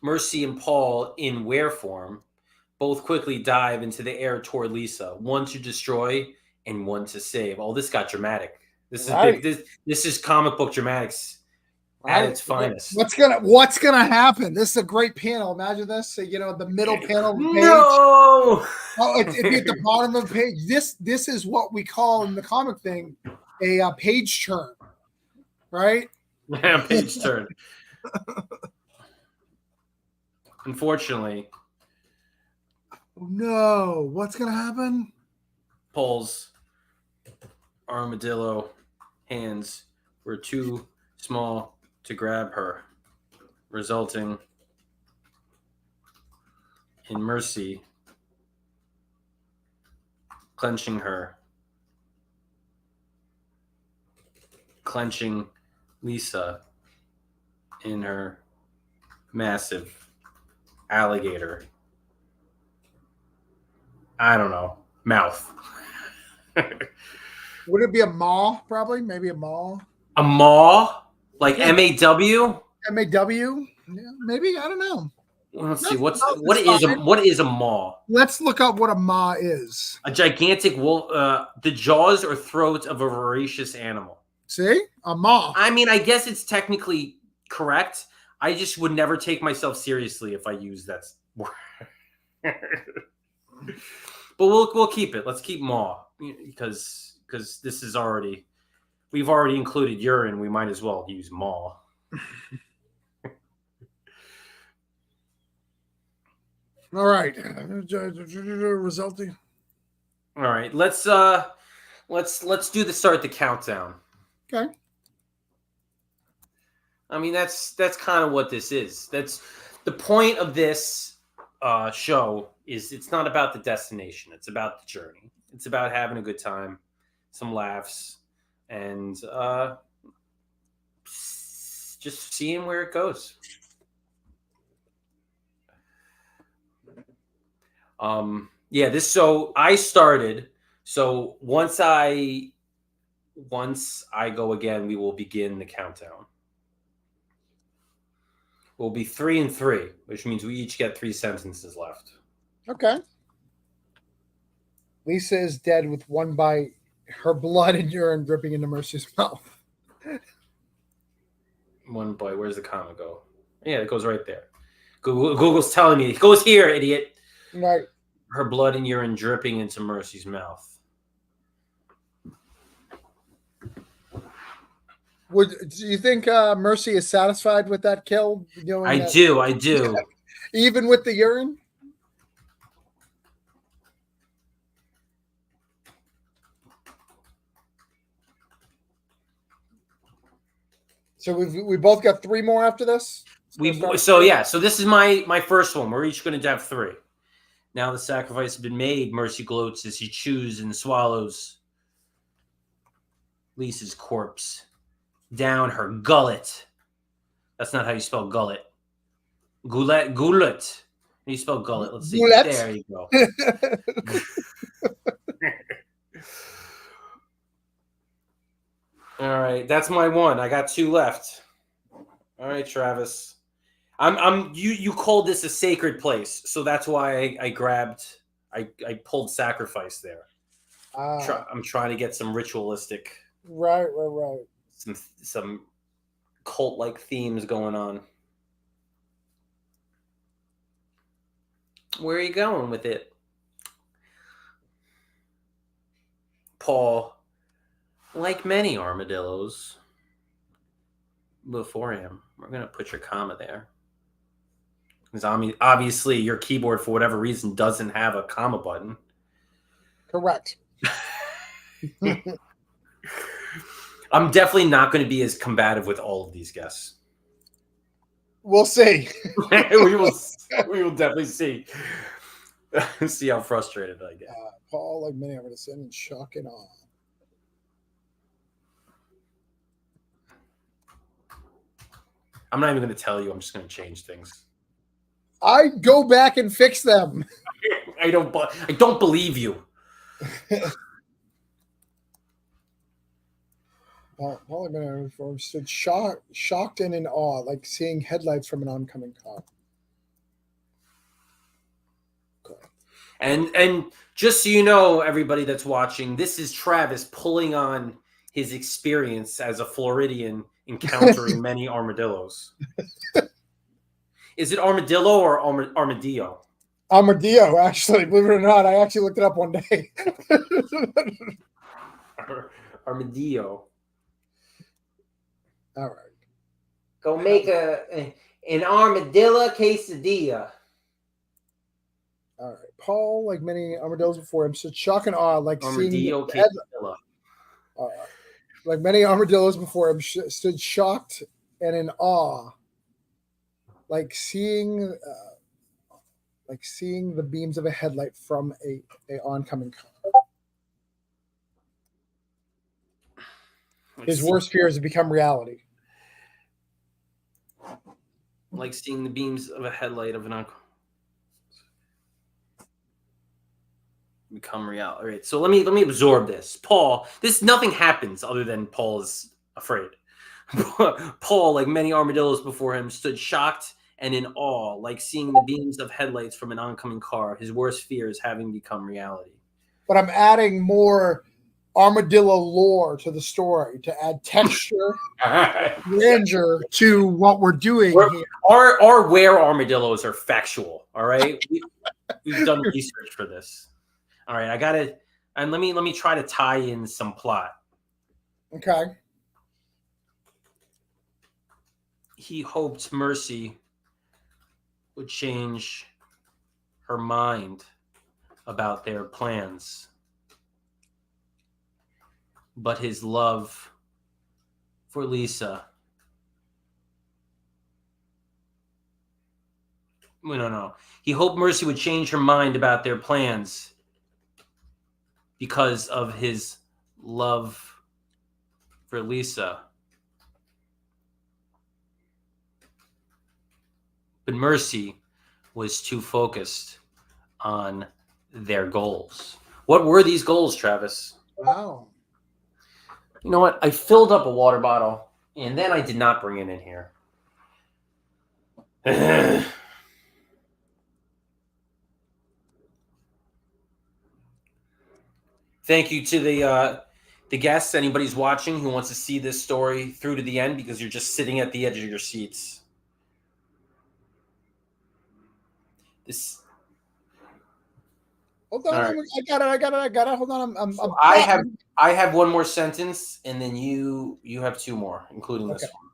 Mercy and Paul, in wear form, both quickly dive into the air toward Lisa, one to destroy and one to save. Oh, this got dramatic. This is big. This is comic book dramatics at its finest. What's gonna happen? This is a great panel. Imagine this. So, the middle panel of the page. No. Oh, it'd be at the bottom of the page. This is what we call in the comic thing a page turn, right? Yeah, page turn. Unfortunately. Oh, no. What's going to happen? Paul's armadillo hands were too small to grab her, resulting in Mercy clenching Lisa in her massive alligator, I don't know, mouth. Would it be a maw? Probably, maybe a maw. A maw, like MAW. MAW. Yeah, maybe, I don't know. Well, let's see. What is a maw? Let's look up what a maw is. A gigantic wolf. The jaws or throat of a voracious animal. See, a maw. I mean, I guess it's technically correct. I just would never take myself seriously if I use that word. But we'll keep it. Let's keep maw because this is we've already included urine. We might as well use maw. All right. Resulting. All right. Let's do the countdown. Okay. I mean, that's kind of what this is. That's the point of this show. Is it's not about the destination. It's about the journey. It's about having a good time, some laughs, and just seeing where it goes. So I started. So once I go again, we will begin the countdown. We'll be 3 and 3, which means we each get 3 sentences left. Okay. Lisa is dead with one bite, her blood and urine dripping into Mercy's mouth. One bite. Where's the comma go? Yeah, it goes right there. Google's telling me. It goes here, idiot. Right. Her blood and urine dripping into Mercy's mouth. Do you think Mercy is satisfied with that kill? I do. Even with the urine? So we both got 3 more after this. So this is my first one. We're each going to have 3. Now the sacrifice has been made. Mercy gloats as he chews and swallows Lisa's corpse down her gullet. That's not how you spell gullet. Gullet. How do you spell gullet? Let's see. Gullet. There you go. All right, that's my one. I got 2 left. All right, Travis. You called this a sacred place, so that's why I pulled sacrifice there. I'm trying to get some ritualistic, right, some cult-like themes going on. Where are you going with it, Paul? Like many armadillos before him, we're gonna put your comma there. Because obviously your keyboard, for whatever reason, doesn't have a comma button. Correct. I'm definitely not going to be as combative with all of these guests. We'll see. we will definitely see. See how frustrated I get. Paul, like many, I'm going to send in shock and awe. I'm not even going to tell you. I'm just going to change things. I go back and fix them. I don't believe you. Paul, I'm stood shocked and in awe, like seeing headlights from an oncoming car. Okay. And just so you know, everybody that's watching, this is Travis pulling on his experience as a Floridian encountering many armadillos. Is it armadillo or armadillo? Armadillo, actually. Believe it or not, I actually looked it up one day. Armadillo. All right. Go make an armadillo quesadilla. All right. Paul, like many armadillos before him, stood shock and awe, like armadillo seeing like many armadillos before him, stood shocked and in awe, like seeing the beams of a headlight from a oncoming car. His worst fears have become reality. Like seeing the beams of a headlight of an oncoming become reality. All right, so let me absorb this. Paul, nothing happens other than Paul is afraid. Paul, like many armadillos before him, stood shocked and in awe, like seeing the beams of headlights from an oncoming car, his worst fears having become reality. But I'm adding more armadillo lore to the story to add texture and grandeur to what we're doing here. Our where armadillos are factual, all right? We've done research for this. All right, I got to, and let me try to tie in some plot. Okay. He hoped Mercy would change her mind about their plans. But his love for Lisa. No. He hoped Mercy would change her mind about their plans because of his love for Lisa. But Mercy was too focused on their goals. What were these goals, Travis? Wow. You know what? I filled up a water bottle, and then I did not bring it in here. Thank you to the guests. Anybody's watching who wants to see this story through to the end because you're just sitting at the edge of your seats. Hold on, right. I got it. Hold on, I have one more sentence, and then you have 2 more, including this one.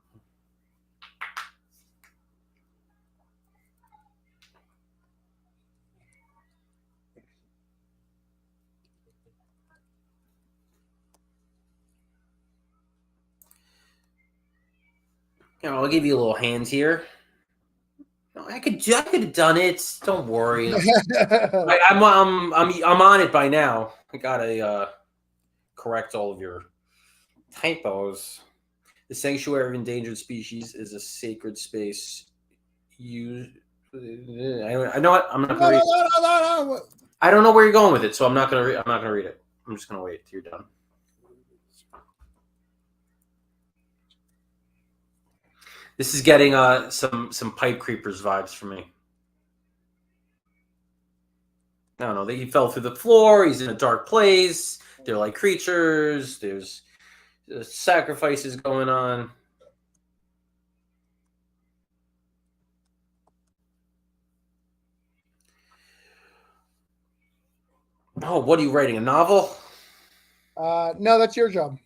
I'll give you a little hand here. No, I could have done it. Don't worry. I'm on it by now. I gotta correct all of your typos. The sanctuary of endangered species is a sacred space. I know what I'm not gonna read. No. I don't know where you're going with it, so I'm not gonna read it. I'm just gonna wait till you're done. This is getting some pipe creepers vibes for me. I don't know. He fell through the floor. He's in a dark place. They're like creatures. There's sacrifices going on. Oh, what are you writing? A novel? No, that's your job.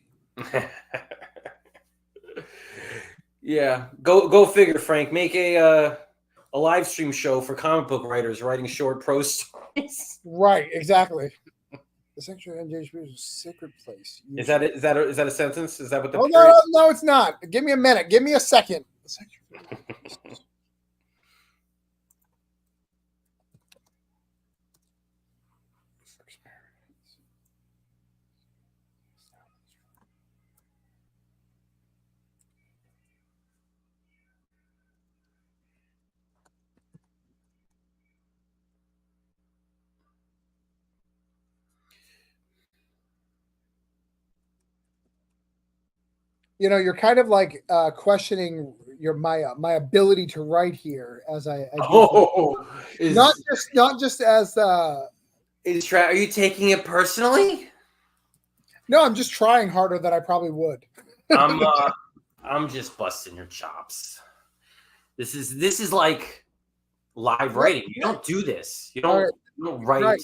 Yeah, go figure, Frank. Make a live stream show for comic book writers writing short prose stories. Right, exactly. The sanctuary of endangered species is a sacred place. Is that it? Is that a sentence? Is that what the? Oh no, it's not. Give me a minute. Give me a second. You're kind of like questioning my ability to write here as I not just as are you taking it personally? No, I'm just trying harder than I probably would. I'm just busting your chops. This is like live writing. You don't do this. You don't write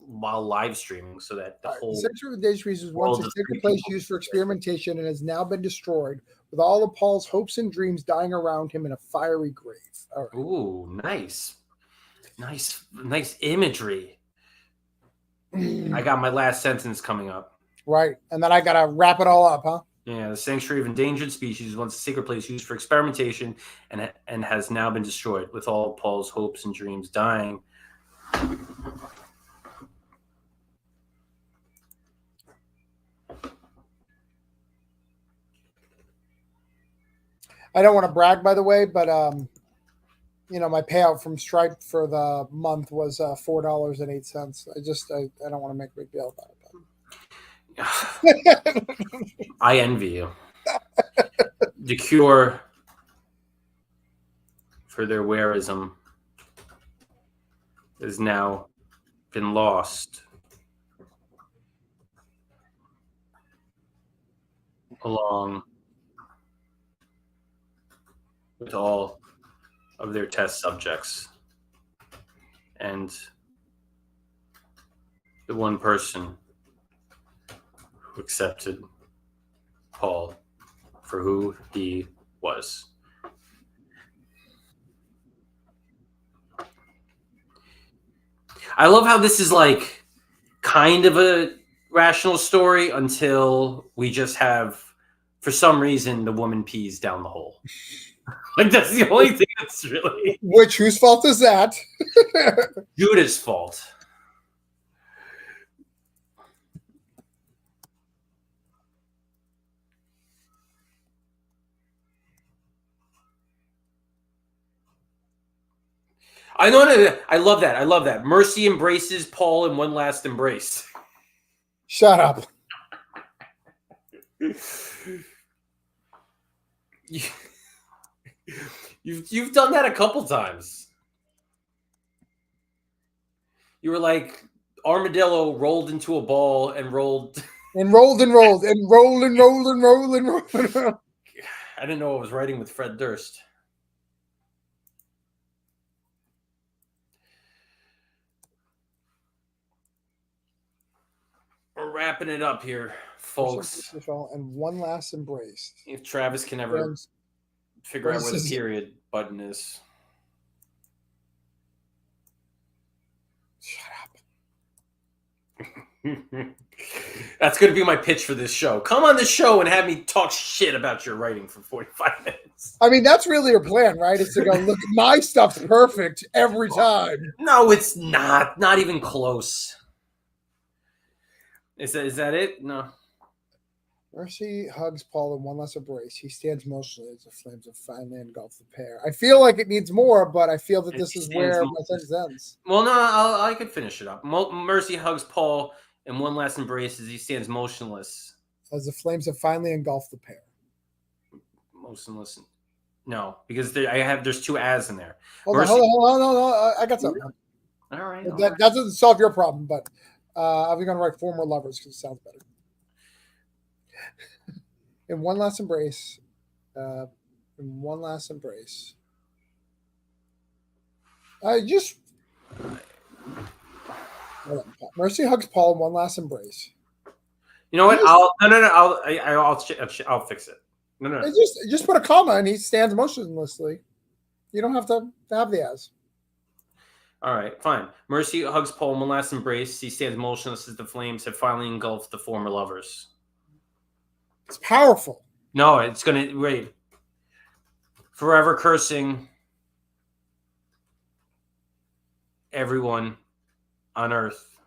while live streaming, so that the whole Sanctuary of the Endangered Species was once a sacred place used for experimentation and has now been destroyed, with all of Paul's hopes and dreams dying around him in a fiery grave. All right. Ooh, nice imagery. I got my last sentence coming up. Right, and then I gotta wrap it all up, huh? Yeah, the sanctuary of endangered species was once a sacred place used for experimentation and has now been destroyed, with all Paul's hopes and dreams dying. I don't want to brag, by the way, but my payout from Stripe for the month was $4.08. I don't want to make a big deal about it. I envy you. The cure for their warism has now been lost, along with all of their test subjects, and the one person who accepted Paul for who he was. I love how this is like kind of a rational story until we just have, for some reason, the woman pees down the hole. Like, that's the only thing that's really... Whose fault is that? Judah's fault. I know that. I love that. I love that. Mercy embraces Paul in one last embrace. Shut up. You've done that a couple times. You were like armadillo rolled into a ball and rolled and rolled and rolled and rolled and rolled and rolled and rolled. I didn't know I was writing with Fred Durst. We're wrapping it up here, folks. And one last embrace. If Travis can ever figure out where the period button is. Shut up. That's going to be my pitch for this show. Come on the show and have me talk shit about your writing for 45 minutes. I mean, that's really your plan, right? It's to go, look, my stuff's perfect every time. No, it's not. Not even close. Is that it? No. Mercy hugs Paul in one last embrace. He stands motionless as the flames of finally engulf the pair. I feel like it needs more, but I feel that this is where my sentence ends. Well, no, I could finish it up. Mercy hugs Paul in one last embrace as he stands motionless. As the flames have finally engulfed the pair. Motionless. No, because there's two as in there. Hold on. No, I got something. All right. That doesn't solve your problem, but I'm going to write former lovers because it sounds better. In one last embrace. Mercy hugs Paul in one last embrace. You know what? I'll fix it. No. Just put a comma and he stands motionlessly. You don't have to have the as. All right, fine. Mercy hugs Paul in one last embrace. He stands motionless as the flames have finally engulfed the former lovers. It's powerful. No, it's going to wait. Forever cursing everyone on earth.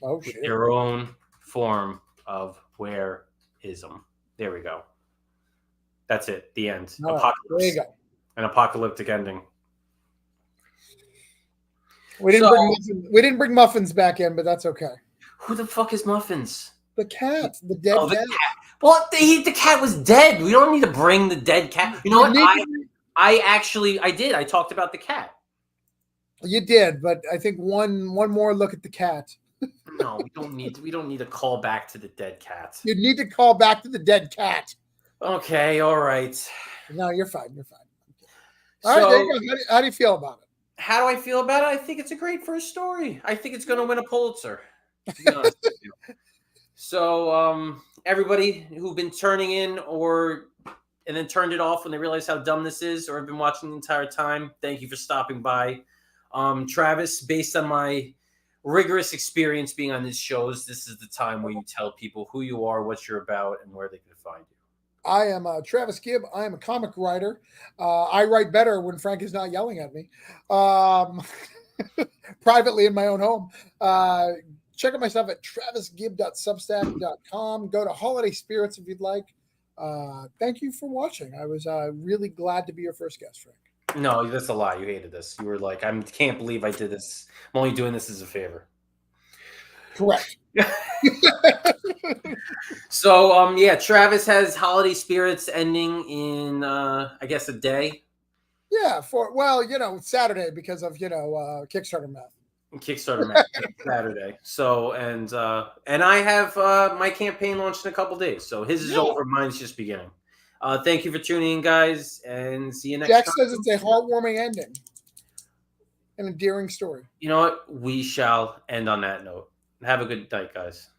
Oh, shit. Their own form of where-ism. There we go. That's it. The end. All Apocalypse. Right, there you go. An apocalyptic ending. We didn't bring Muffins back in, but that's okay. Who the fuck is Muffins? The cat. The dead cat. Well, the cat was dead. We don't need to bring the dead cat. You know what? I did. I talked about the cat. You did, but I think one more look at the cat. No, we don't need to call back to the dead cat. You need to call back to the dead cat. Okay, all right. No, you're fine. All right, there you go. How do you feel about it? How do I feel about it? I think it's a great first story. I think it's going to win a Pulitzer. To be honest with you. So, everybody who've been turning in and then turned it off when they realized how dumb this is, or have been watching the entire time, thank you for stopping by. Travis, based on my rigorous experience being on these shows, this is the time where you tell people who you are, what you're about, and where they can find you. I am Travis Gibb. I am a comic writer. I write better when Frank is not yelling at me. Privately in my own home. Check out my stuff at travisgibb.substack.com. Go to Holiday Spirits if you'd like. Thank you for watching. I was really glad to be your first guest, Frank. No, that's a lie. You hated this. You were like, I can't believe I did this. I'm only doing this as a favor. Correct. So, Travis has Holiday Spirits ending in, I guess, a day. Yeah, Saturday because of, Kickstarter math. Kickstarter math Saturday. So, and I have my campaign launched in a couple days. So his is over. Mine's just beginning. Thank you for tuning in, guys, and see you next time. Jack says it's a heartwarming ending. An endearing story. You know what? We shall end on that note. Have a good night, guys.